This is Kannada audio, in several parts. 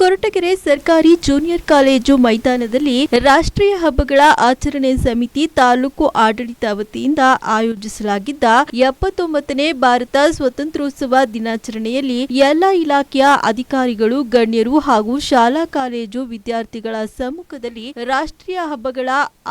ಕೊರಟಗೆರೆ ಸರ್ಕಾರಿ ಜೂನಿಯರ್ ಕಾಲೇಜು ಮೈದಾನದಲ್ಲಿ ರಾಷ್ಟ್ರೀಯ ಹಬ್ಬಗಳ ಆಚರಣೆ ಸಮಿತಿ ತಾಲೂಕು ಆಡಳಿತ ವತಿಯಿಂದ ಆಯೋಜಿಸಲಾಗಿದ್ದ 79ನೇ ಭಾರತ ಸ್ವಾತಂತ್ರ್ಯೋತ್ಸವ ದಿನಾಚರಣೆಯಲ್ಲಿ ಎಲ್ಲಾ ಇಲಾಖೆಯ ಅಧಿಕಾರಿಗಳು, ಗಣ್ಯರು ಹಾಗೂ ಶಾಲಾ ಕಾಲೇಜು ವಿದ್ಯಾರ್ಥಿಗಳ ಸಮ್ಮುಖದಲ್ಲಿ ರಾಷ್ಟ್ರೀಯ ಹಬ್ಬಗಳ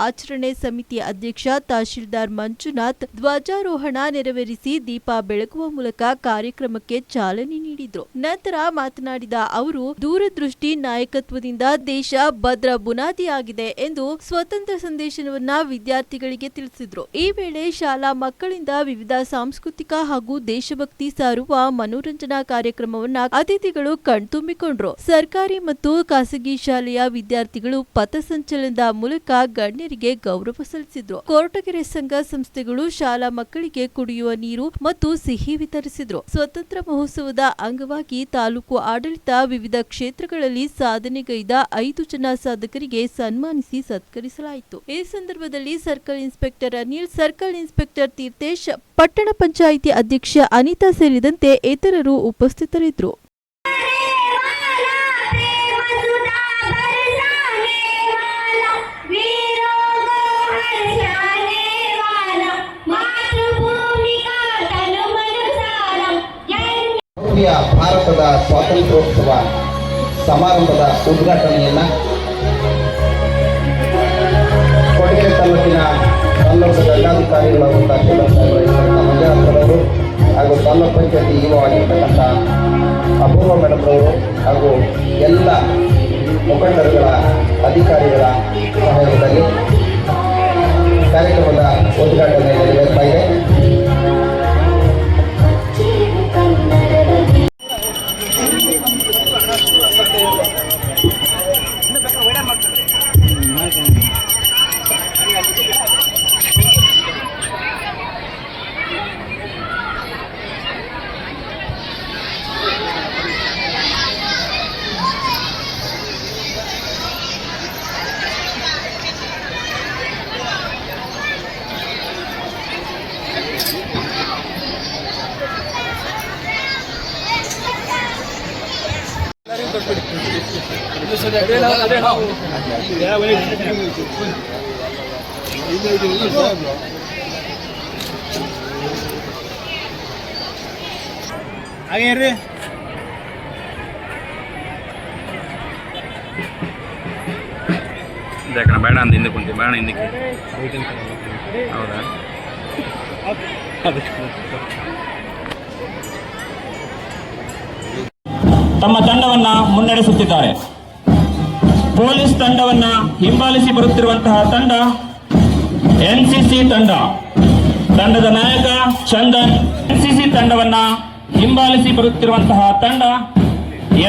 ಆಚರಣೆ ಸಮಿತಿ ಅಧ್ಯಕ್ಷ ತಹಶೀಲ್ದಾರ್ ಮಂಜುನಾಥ್ ಧ್ವಜಾರೋಹಣ ನೆರವೇರಿಸಿ ದೀಪ ಬೆಳಗುವ ಮೂಲಕ ಕಾರ್ಯಕ್ರಮಕ್ಕೆ ಚಾಲನೆ ನೀಡಿದರು. ನಂತರ ಮಾತನಾಡಿದ ಅವರು, ದೂರದೃಷ್ಟಿ ನಾಯಕತ್ವದಿಂದ ದೇಶ ಭದ್ರ ಬುನಾದಿಯಾಗಿದೆ ಎಂದು ಸ್ವತಂತ್ರ ಸಂದೇಶವನ್ನ ವಿದ್ಯಾರ್ಥಿಗಳಿಗೆ ತಿಳಿಸಿದರು. ಈ ವೇಳೆ ಶಾಲಾ ಮಕ್ಕಳಿಂದ ವಿವಿಧ ಸಾಂಸ್ಕೃತಿಕ ಹಾಗೂ ದೇಶಭಕ್ತಿ ಸಾರುವ ಮನೋರಂಜನಾ ಕಾರ್ಯಕ್ರಮವನ್ನ ಅತಿಥಿಗಳು ಕಣ್ತುಂಬಿಕೊಂಡರು. ಸರ್ಕಾರಿ ಮತ್ತು ಖಾಸಗಿ ಶಾಲೆಯ ವಿದ್ಯಾರ್ಥಿಗಳು ಪಥಸಂಚಲನದ ಮೂಲಕ ಗಣ್ಯರಿಗೆ ಗೌರವ ಸಲ್ಲಿಸಿದ್ರು. ಕೊರಟಗೆರೆ ಸಂಘ ಸಂಸ್ಥೆಗಳು ಶಾಲಾ ಮಕ್ಕಳಿಗೆ ಕುಡಿಯುವ ನೀರು ಮತ್ತು ಸಿಹಿ ವಿತರಿಸಿದ್ರು. ಸ್ವತಂತ್ರ ಮಹೋತ್ಸವದ ಅಂಗವಾಗಿ ತಾಲೂಕು ಆಡಳಿತ ವಿವಿಧ ಕ್ಷೇತ್ರಗಳಲ್ಲಿ ಸಾಧನೆಗೈದ 5 ಜನ ಸಾಧಕರಿಗೆ ಸನ್ಮಾನಿಸಿ ಸತ್ಕರಿಸಲಾಯಿತು. ಈ ಸಂದರ್ಭದಲ್ಲಿ circle inspector Anil, circle inspector Theerthesh, ಪಟ್ಟಣ ಪಂಚಾಯಿತಿ ಅಧ್ಯಕ್ಷ ಅನಿತಾ ಸೇರಿದಂತೆ ಇತರರು ಉಪಸ್ಥಿತರಿದ್ದರು. ಭಾರತದ ಸ್ವಾತಂತ್ರ್ಯೋತ್ಸವ ಸಮಾರಂಭದ ಉದ್ಘಾಟನೆಯನ್ನು ಕೊರಟಗೆರೆ ತಾಲೂಕಿನ ತಾಲೂಕು ದಂಡಾಧಿಕಾರಿಗಳಾದಂಥ ಮಂಜುನಾಥರವರು ಹಾಗೂ ತಾಲೂಕು ಪಂಚಾಯತಿ ಇಒ ಆಗಿರ್ತಕ್ಕಂಥ ಅಪೂರ್ವ ಮೇಡಮ್ರವರು ಹಾಗೂ ಎಲ್ಲ ಮುಖಂಡರುಗಳ ಅಧಿಕಾರಿಗಳ ಸಹಯೋಗದಲ್ಲಿ ಕಾರ್ಯಕ್ರಮದ ಉದ್ಘಾಟನೆ ನೆರವೇರ್ತಾ ಇದೆ. ಹಾಗೆ ಬೇಡ ಅಂದ ಹಿಂದೆ ಕುಂತಿ ಬೇಡ ಹಿಂದಕ್ಕೆ ಹೌದಾ ತಮ್ಮ ತಂಡವನ್ನ ಮುನ್ನಡೆಸುತ್ತಿದ್ದಾರೆ. ಪೊಲೀಸ್ ತಂಡವನ್ನ ಹಿಂಬಾಲಿಸಿ ಬರುತ್ತಿರುವಂತಹ ತಂಡ ಎನ್ಸಿಸಿ ತಂಡ. ತಂಡದ ನಾಯಕ ಚಂದನ್. ಎನ್ಸಿಸಿ ತಂಡವನ್ನ ಹಿಂಬಾಲಿಸಿ ಬರುತ್ತಿರುವಂತಹ ತಂಡ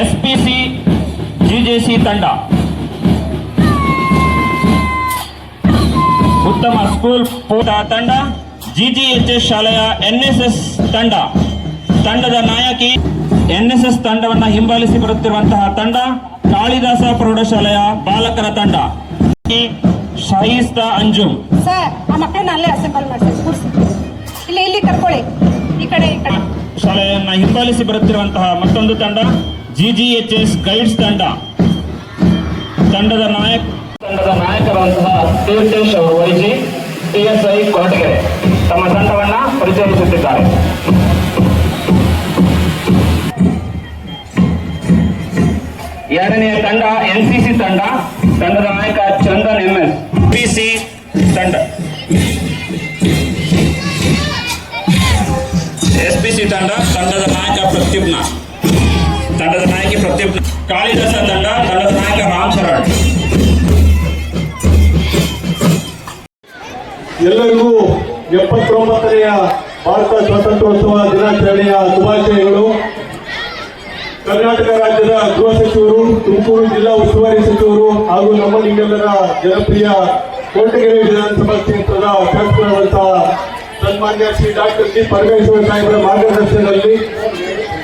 ಎಸ್ಪಿಸಿ ಜಿಜೆಸಿ ತಂಡ. ಉತ್ತಮ ಸ್ಕೂಲ್ ಪೋಟ ತಂಡ ಜಿಜಿಎಚ್ಎಸ್ ಶಾಲೆಯ ಎನ್ಎಸ್ಎಸ್ ತಂಡ. ತಂಡದ ನಾಯಕಿ ಎನ್ಎಸ್ಎಸ್ ತಂಡವನ್ನ ಹಿಂಬಾಲಿಸಿ ಬರುತ್ತಿರುವಂತಹ ತಂಡ ಕಾಳಿದಾಸ ಪ್ರೌಢಶಾಲೆಯ ಬಾಲಕರ ತಂಡ. ಶಾಯಿಸ್ತಾ ಅಂಜುಮ್. ಸರ್ ಆ ಮಕ್ಕಳನ್ನ ಅಲ್ಲೇ ಅಸೆಂಬಲ್ ಮಾಡಿ ಇಲ್ಲಿ ಕರ್ಕೊಳ್ಳಿ. ಈ ಕಡೆ ಶಾಲೆಯನ್ನ ಹಿಂಬಾಲಿಸಿ ಬರುತ್ತಿರುವಂತಹ ಮತ್ತೊಂದು ತಂಡ ಜಿಜಿಎಚ್ಎಸ್ ಗೈಡ್ಸ್ ತಂಡ. ತಂಡದ ನಾಯಕರಾದಂತಹ ತೀರ್ಥೇಶ್ ಅವರು ವಹಿಸಿ ಟಿಎಸ್ಐ ಕೊರಟಗೆರೆ ತಮ್ಮ ತಂಡವನ್ನ ಪರಿಚಯಿಸುತ್ತಿದ್ದಾರೆ. ಎರಡನೆಯ ತಂಡ ಎನ್ಸಿಸಿ ತಂಡ. ತಂಡದ ನಾಯಕ ಚಂದನ್ ಎಂಎಸ್. ಪಿಸಿ ತಂಡ ಎಸ್ಪಿಸಿ ತಂಡ. ತಂಡದ ನಾಯಕ ಪ್ರತ್ಯುಪ್ನ. ತಂಡದ ನಾಯಕಿ ಪ್ರತ್ಯುಪ್ನ. ಕಾಳಿದಾಸ ತಂಡ. ತಂಡದ ನಾಯಕ ರಾಮ್ ಶರಣ್. ಎಲ್ಲರಿಗೂ 79ನೆಯ ಭಾರತ ಸ್ವಾತಂತ್ರ್ಯೋತ್ಸವ ದಿನಾಚರಣೆಯ ಶುಭಾಶಯಗಳು. ಕರ್ನಾಟಕ ರಾಜ್ಯದ ಗೃಹ ಸಚಿವರು, ತುಮಕೂರು ಜಿಲ್ಲಾ ಉಸ್ತುವಾರಿ ಸಚಿವರು ಹಾಗೂ ನಮ್ಮ ನಿಮ್ಮೆಲ್ಲರ ಜನಪ್ರಿಯ ಕೊರಟಗೆರೆ ವಿಧಾನಸಭಾ ಕ್ಷೇತ್ರದ ಶಾಸಕರಾದಂತಹ ಸನ್ಮಾನ್ಯ ಶ್ರೀ ಡಾಕ್ಟರ್ ಜಿ ಪರಮೇಶ್ವರ ಸಾಹೇಬರ ಮಾರ್ಗದರ್ಶನದಲ್ಲಿ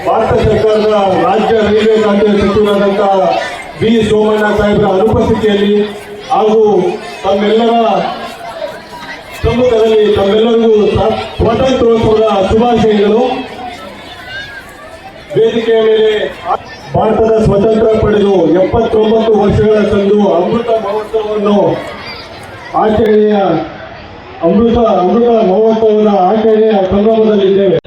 ಭಾರತ ಸರ್ಕಾರದ ರಾಜ್ಯ ರೈಲ್ವೆ ಖಾತೆ ಸಚಿವರಾದಂತಹ ಬಿ ಸೋಮಣ್ಣ ಸಾಹೇಬರ ಅನುಪಸ್ಥಿತಿಯಲ್ಲಿ ಹಾಗೂ ತಮ್ಮೆಲ್ಲರ ಸಮ್ಮುಖದಲ್ಲಿ ತಮ್ಮೆಲ್ಲರಿಗೂ ಸ್ವಾತಂತ್ರ್ಯೋತ್ಸವದ ಶುಭಾಶಯಗಳು. ವೇದಿಕೆಯ ಮೇಲೆ ಭಾರತದ ಸ್ವತಂತ್ರ ಪಡೆದು 79 ವರ್ಷಗಳ ಸಂದು ಅಮೃತ ಮಹೋತ್ಸವವನ್ನು ಅಮೃತ ಮಹೋತ್ಸವದ ಆಚರಣೆಯ ಸಂಭ್ರಮದಲ್ಲಿದ್ದೇವೆ.